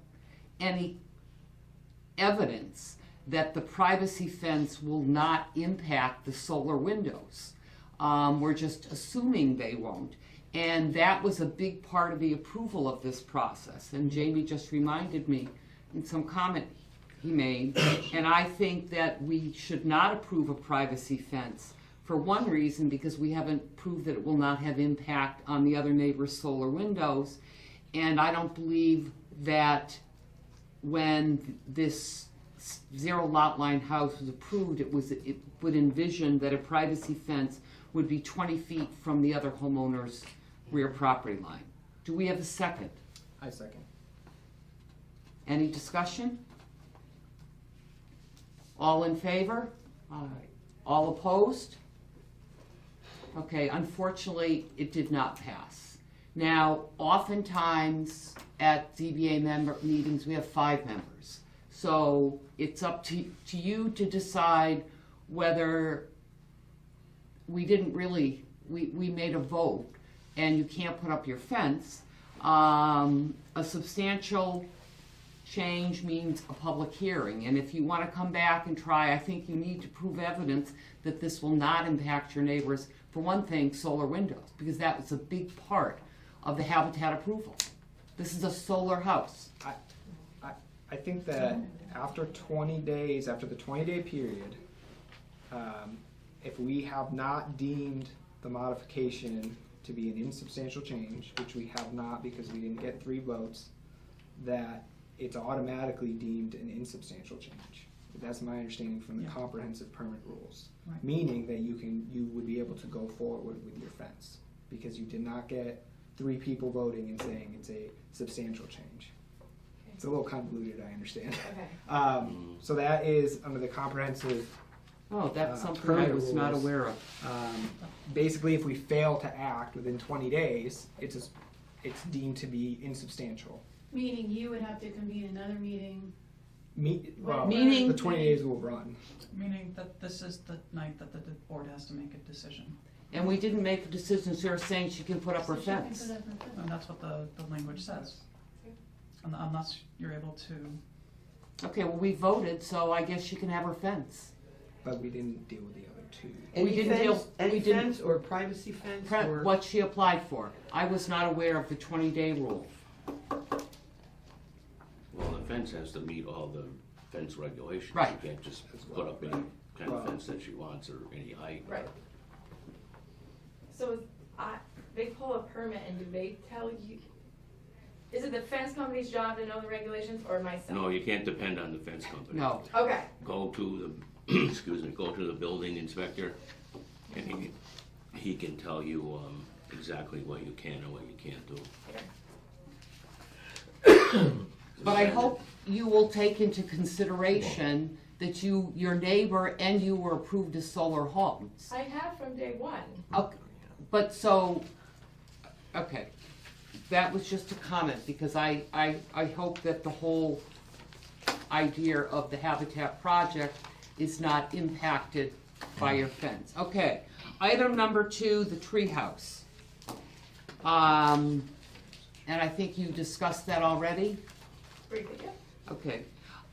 B: any evidence that the privacy fence will not impact the solar windows. We're just assuming they won't. And that was a big part of the approval of this process. And Jamie just reminded me in some comment he made. And I think that we should not approve a privacy fence for one reason, because we haven't proved that it will not have impact on the other neighbor's solar windows. And I don't believe that when this zero lot line house was approved, it would envision that a privacy fence would be 20 feet from the other homeowner's rear property line. Do we have a second?
E: I second.
B: Any discussion? All in favor? All right. All opposed? Okay, unfortunately, it did not pass. Now, oftentimes at ZBA member meetings, we have 5 members. So it's up to you to decide whether we didn't really, we made a vote, and you can't put up your fence. A substantial change means a public hearing, and if you wanna come back and try, I think you need to prove evidence that this will not impact your neighbors. For one thing, solar windows, because that was a big part of the habitat approval. This is a solar house.
E: I think that after 20 days, after the 20-day period, if we have not deemed the modification to be an insubstantial change, which we have not because we didn't get 3 votes, that it's automatically deemed an insubstantial change. That's my understanding from the
A: Yeah.
E: comprehensive permit rules.
A: Right.
E: Meaning that you would be able to go forward with your fence because you did not get 3 people voting and saying it's a substantial change. It's a little convoluted, I understand.
D: Okay.
E: So that is under the comprehensive.
B: Oh, that's something I
E: permit
B: was not
E: rules.
B: aware of.
E: Basically, if we fail to act within 20 days, it's deemed to be insubstantial.
G: Meaning you would have to convene another meeting.
B: Meaning-
E: the 20 days will run.
A: Meaning that this is the night that the board has to make a decision.
B: And we didn't make a decision, so you're saying she can put up her
G: So she can
B: fence.
G: put up her fence.
A: And that's what the language says. Unless you're able to,
B: Okay, well, we voted, so I guess she can have her fence.
E: But we didn't deal with the other 2.
C: Any
B: didn't deal-
C: fence, any
B: we didn't-
C: fence or privacy fence or?
B: What she applied for. I was not aware of the 20-day rule.
F: Well, the fence has to meet all the fence regulations.
B: Right.
F: You can't just
E: As well,
F: put up any kind
E: Well-
F: of fence that she wants or any height.
D: Right. So they pull a permit and do they tell you, is it the fence company's job to know the regulations or myself?
F: No, you can't depend on the fence company.
B: No.
D: Okay,
F: Go to the, excuse me, go to the building inspector, and he can tell you, exactly what you can and what you can't do.
D: okay.
B: But I hope you will take into consideration that your neighbor and you were approved as solar homes.
D: I have from day one.
B: Okay, but so, okay, that was just a comment, because I hope that the whole idea of the Habitat project is not impacted by your fence. Okay, item number 2, the treehouse. And I think you discussed that already?
D: Briefly, yeah.
B: Okay.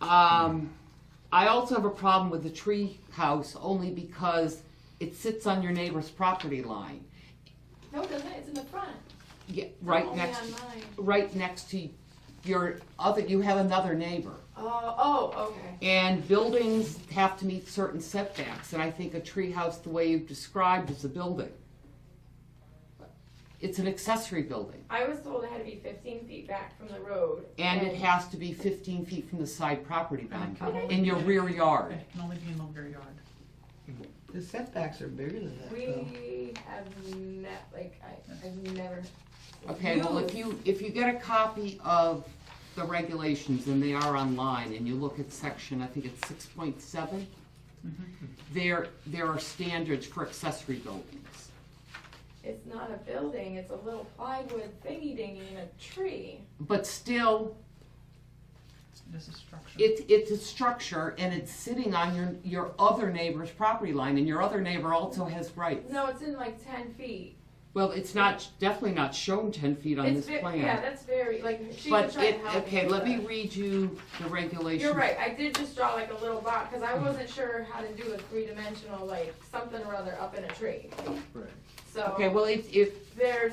B: I also have a problem with the tree house only because it sits on your neighbor's property line.
D: No, it doesn't, it's in the front.
B: Yeah,
D: Only on mine.
B: right next to you have another neighbor.
D: Oh, okay.
B: And buildings have to meet certain setbacks, and I think a tree house, the way you've described, is a building. It's an accessory building,
D: I was told it had to be 15 feet back from the road.
B: and it has to be 15 feet from the side property
A: and
B: line,
A: it can only
B: in your
A: be-
B: rear yard.
A: It can only be in the rear yard.
C: The setbacks are bigger than that though.
D: We have I've never.
B: Okay, well, if you get a copy of the regulations, and they are online, and you look at section, I think it's 6.7, there are standards for accessory buildings.
D: It's not a building, it's a little plywood thingy dingy in a tree.
B: But still,
A: It is a structure.
B: it's a structure, and it's sitting on your other neighbor's property line, and your other neighbor also has rights.
D: No, it's in like 10 feet.
B: Well, it's not, definitely not shown 10 feet on
D: It's
B: this plan.
D: yeah, that's very, like, she
B: But
D: was trying to help me.
B: okay,
D: with
B: let me
D: that.
B: read you the regulations.
D: You're right, I did just draw like a little box, cause I wasn't sure how to do a 3-dimensional, like, something or other up in a tree.
E: Right.
D: So,
B: Okay, well, if
D: there's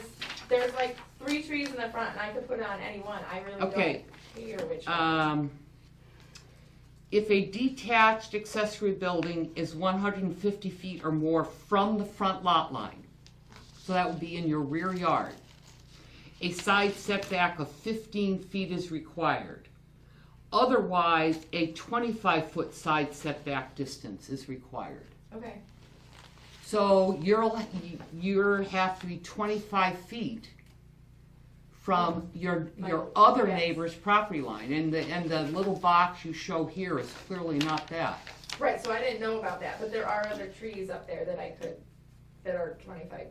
D: like 3 trees in the front, and I could put it on any one, I really
B: Okay.
D: don't care which one.
B: If a detached accessory building is 150 feet or more from the front lot line, so that would be in your rear yard, a side setback of 15 feet is required. Otherwise, a 25-foot side setback distance is required.
D: Okay,
B: So you're have to be 25 feet from your other
D: yes.
B: neighbor's property line, and the little box you show here is clearly not that.
D: right, so I didn't know about that, but there are other trees up there that are 25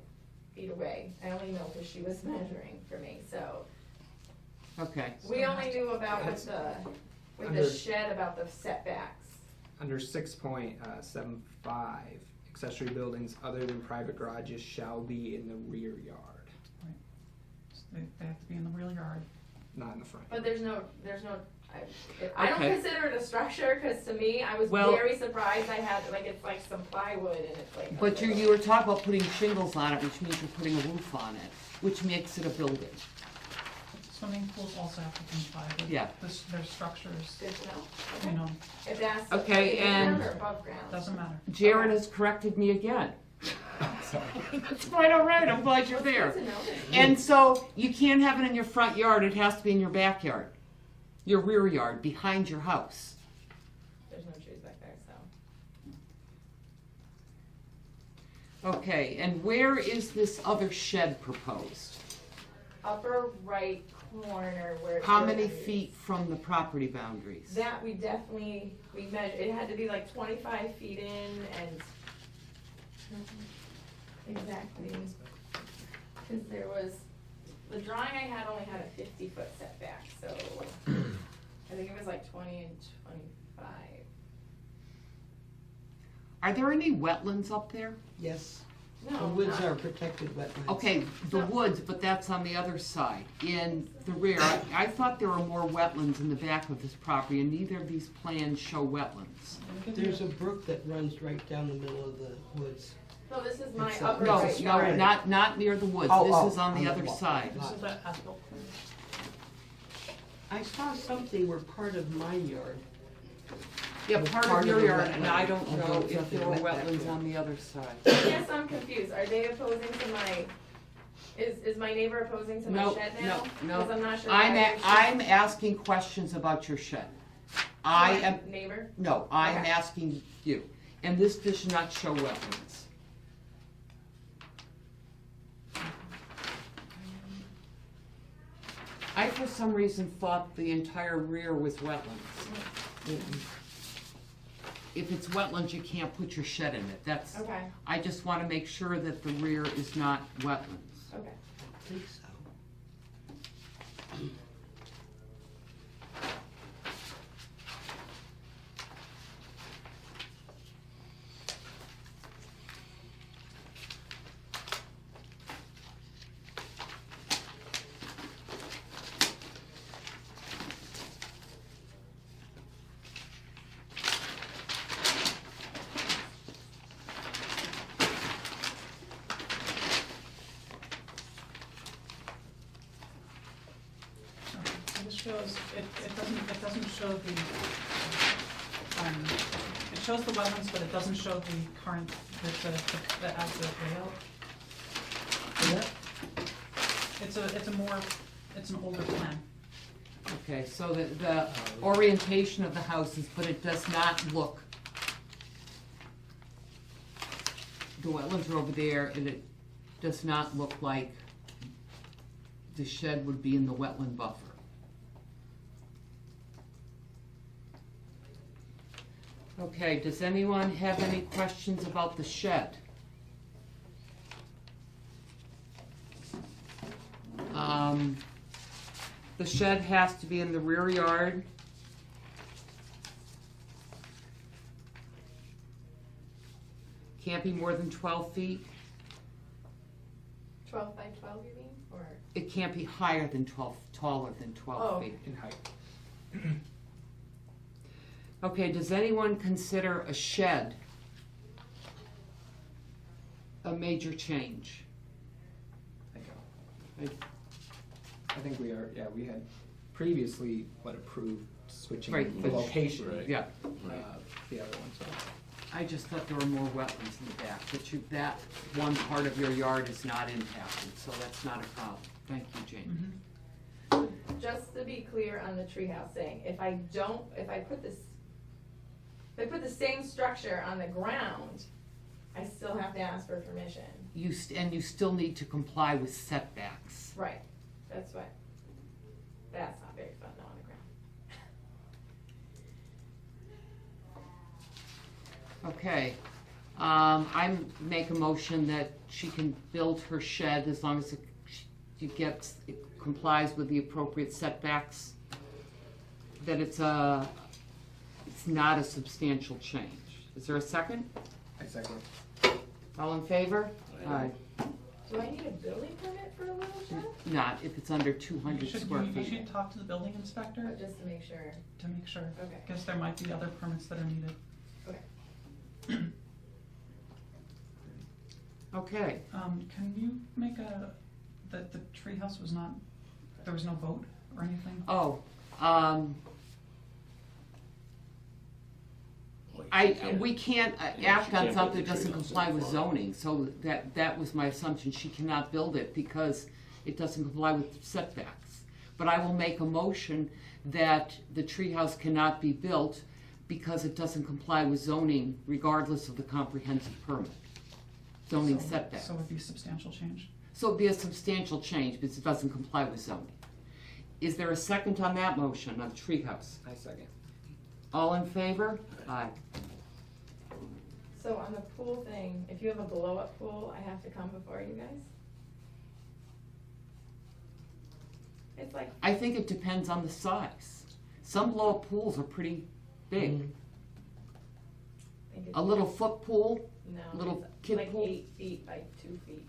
D: feet away. I only know because she was measuring for me, so.
B: Okay.
D: We only knew about with the
E: Under-
D: shed about the setbacks.
E: Under 6.75, accessory buildings other than private garages shall be in the rear yard,
A: They have to be in the rear yard.
E: not in the front.
D: But there's no, I don't
B: Okay.
D: consider it a structure, cause to me, I was
B: Well-
D: very surprised I had, like, it's like some plywood and it's like. a
B: But you
D: little-
B: were talking about putting shingles on it, which means you're putting a roof on it, which makes it a building.
A: Swimming pools also have to comply with
B: Yeah.
A: their structures,
D: Good to know.
A: you know,
D: If that's.
B: Okay, and-
D: Or above ground.
A: doesn't matter.
B: Jared has corrected me again. That's quite all right, I'm glad you're there.
D: Good to know.
B: And so, you can't have it in your front yard, it has to be in your backyard. Your rear yard, behind your house.
D: There's no trees back there, so.
B: Okay, and where is this other shed proposed?
D: Upper right corner where. it
B: How many
D: is.
B: feet from the property boundaries?
D: That we definitely, we measured, it had to be like 25 feet in and. Exactly. Cause there was, the drawing I had only had a 50-foot setback, so I think it was like 20 and 25.
B: Are there any wetlands up there?
C: Yes, the
D: No,
C: woods
D: not-
C: are protected wetlands.
B: Okay, the woods, but that's on the other side, in the rear. I thought there were more wetlands in the back of this property, and neither of these plans show wetlands.
C: There's a brook that runs right down the middle of the woods.
D: No, this is my
C: It's
D: upper
B: No,
D: right
B: no,
D: yard.
B: not near the woods,
C: Oh,
B: this is on the
C: on the
B: other
C: wall.
B: side.
A: This is the asphalt.
C: I saw something where part of my yard,
B: Yeah,
C: was
B: part
C: part
B: of
C: of
B: your
C: the
B: yard, and I
C: wetland,
B: don't
C: although
B: know
C: it's
B: if
C: nothing
B: there were
C: wet back
B: wetlands
C: there.
B: on the other side.
D: Yes, I'm confused. Are they opposing to my, is my neighbor opposing to my
B: No,
D: shed now?
B: no,
D: Because I'm not sure.
B: I'm,
D: why
B: I'm asking questions about your shed. I
D: my
B: am,
D: Neighbor?
B: no, I'm
D: Okay.
B: asking you, and this does not show wetlands. I, for some reason, thought the entire rear was wetlands. If it's wetlands, you can't put your shed in it, that's,
D: Okay,
B: I just wanna make sure that the rear is not wetlands.
D: okay.
C: I think so.
A: This shows, it doesn't show the, it shows the wetlands, but it doesn't show the current, the as-built layout. It's an older plan.
B: Okay, so the orientation of the house is, but it does not look, the wetlands are over there, and it does not look like the shed would be in the wetland buffer. Okay, does anyone have any questions about the shed? The shed has to be in the rear yard. Can't be more than 12 feet.
D: 12 by 12, you mean, or?
B: It can't be higher than 12, taller than 12
D: Oh.
B: feet.
E: In height.
B: Okay, does anyone consider a shed a major change?
E: I think we are, yeah, we had previously, approved switching
B: Right,
E: the
B: but-
E: location.
F: Right.
B: Yeah,
E: The other one, so.
B: I just thought there were more wetlands in the back, but that one part of your yard is not impacted, so that's not a problem. Thank you, Jane.
D: Just to be clear on the treehouse thing, if I put the same structure on the ground, I still have to ask for permission.
B: And you still need to comply with setbacks.
D: Right, that's not very fun though on the ground.
B: Okay, I make a motion that she can build her shed as long as it complies with the appropriate setbacks, that it's not a substantial change. Is there a second?
E: I second.
B: All in favor?
F: Aye.
D: Do I need a building permit for a little shed?
B: Not if it's under 200
A: You should,
B: square
A: you
B: feet.
A: should talk to the building inspector
D: Or just to make sure?
A: to make sure,
D: Okay.
A: because there might be other permits that are needed.
B: Okay,
A: Can you make that the treehouse was not, there was no vote or anything?
B: oh,
F: Well, you
B: we can't
F: Yeah,
B: act
F: she
B: on
F: can't
B: something
F: build
B: that
F: the
B: doesn't
F: treehouse
B: comply
F: in
B: with
F: Florida.
B: zoning, so that was my assumption. She cannot build it because it doesn't comply with setbacks. But I will make a motion that the treehouse cannot be built because it doesn't comply with zoning regardless of the comprehensive permit. Zoning
A: So-
B: setbacks.
A: So it would be substantial change.
B: So it'd be a substantial change because it doesn't comply with zoning. Is there a second on that motion, on the treehouse?
E: I second.
B: All in favor? Aye.
D: So on the pool thing, if you have a blow-up pool, I have to come before you guys? It's like,
B: I think it depends on the size. Some blow-up pools are pretty big.
D: I think it's.
B: A little foot pool,
D: No,
B: little
D: it's
B: kid
D: like
B: pool?
D: 8 feet by 2 feet.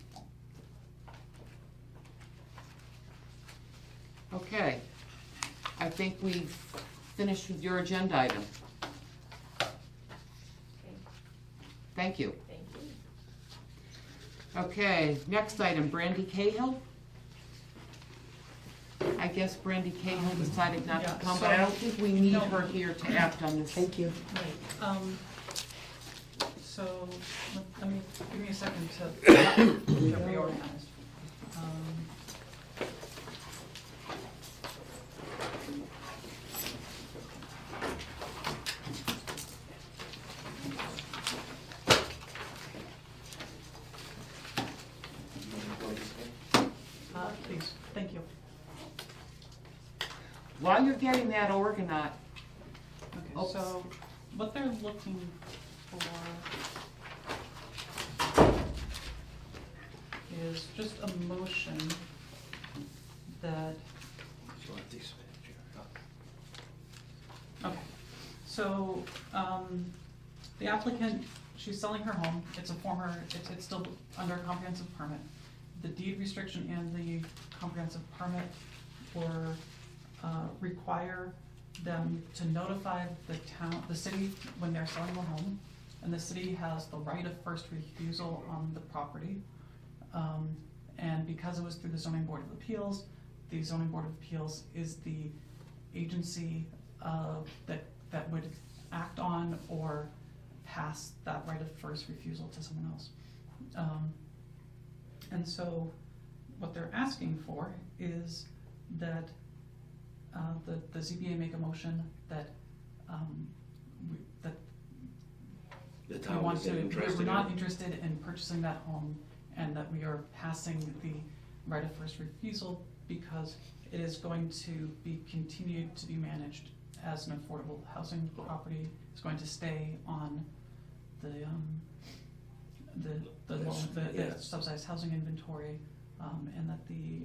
B: okay. I think we've finished with your agenda item. Thank you.
D: Thank you.
B: Okay, next item, Brandy Cahill. I guess Brandy Cahill decided not to
A: Yeah,
B: come, but I don't
A: so-
B: think we need
A: No.
B: her here to act on this.
C: Thank you.
A: So, let me, give me a second to get reorganized. Please, thank you.
B: While you're getting that organized,
A: Okay,
B: Oops.
A: so what they're looking for is just a motion that, okay, so, the applicant, she's selling her home, it's it's still under a comprehensive permit. The deed restriction and the comprehensive permit were, require them to notify the city when they're selling the home, and the city has the right of first refusal on the property. And because it was through the zoning board of appeals, the zoning board of appeals is the agency, that would act on or pass that right of first refusal to someone else. And so what they're asking for is that the ZBA make a motion that that
F: The
A: we
F: town
A: want
F: isn't
A: to,
F: interested
A: we're
F: in
A: not
F: it.
A: interested in purchasing that home, and that we are passing the right of first refusal because it is going to be continued to be managed as an affordable housing property. It's going to stay on the
F: Yeah.
A: subsidized housing inventory, and that the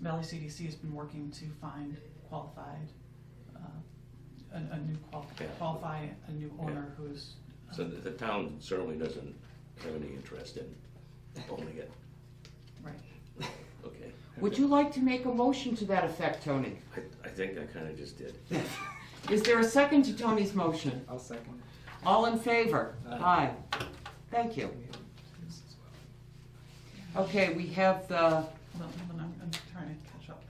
A: Valley CDC has been working to find qualified, a new
F: Yeah.
A: qualify a new owner who's.
F: So the town certainly doesn't have any interest in owning it.
A: Right.
F: Okay.
B: would you like to make a motion to that effect, Tony?
F: I think I kinda just did.
B: Is there a second to Tony's motion?
E: I'll second.
B: All in favor?
E: Aye.
B: Thank you. Okay, we have the,
A: Hold on, I'm trying to catch up.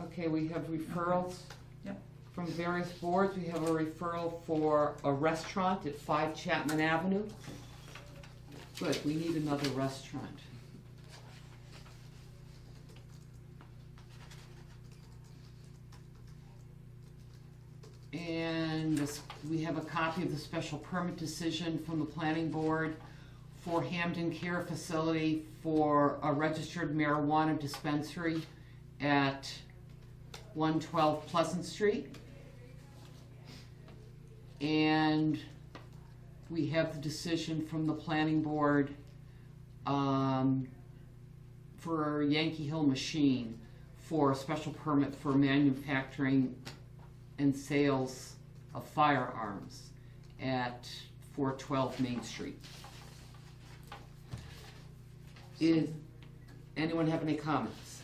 B: okay, we have referrals.
A: Yep.
B: From various boards. We have a referral for a restaurant at 5 Chapman Avenue. Good, we need another restaurant. And we have a copy of the special permit decision from the planning board for Hamden Care Facility for a registered marijuana dispensary at 112 Pleasant Street. And we have the decision from the planning board for Yankee Hill Machine for a special permit for manufacturing and sales of firearms at 412 Main Street. Is anyone have any comments?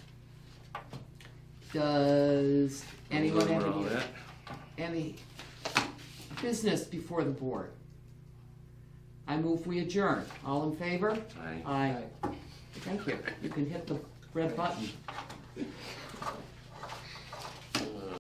B: Does anyone have
F: Remember all
B: any business before the board? I move we adjourn. All in favor?
F: Aye.
B: Aye. Thank you. You can hit the red button.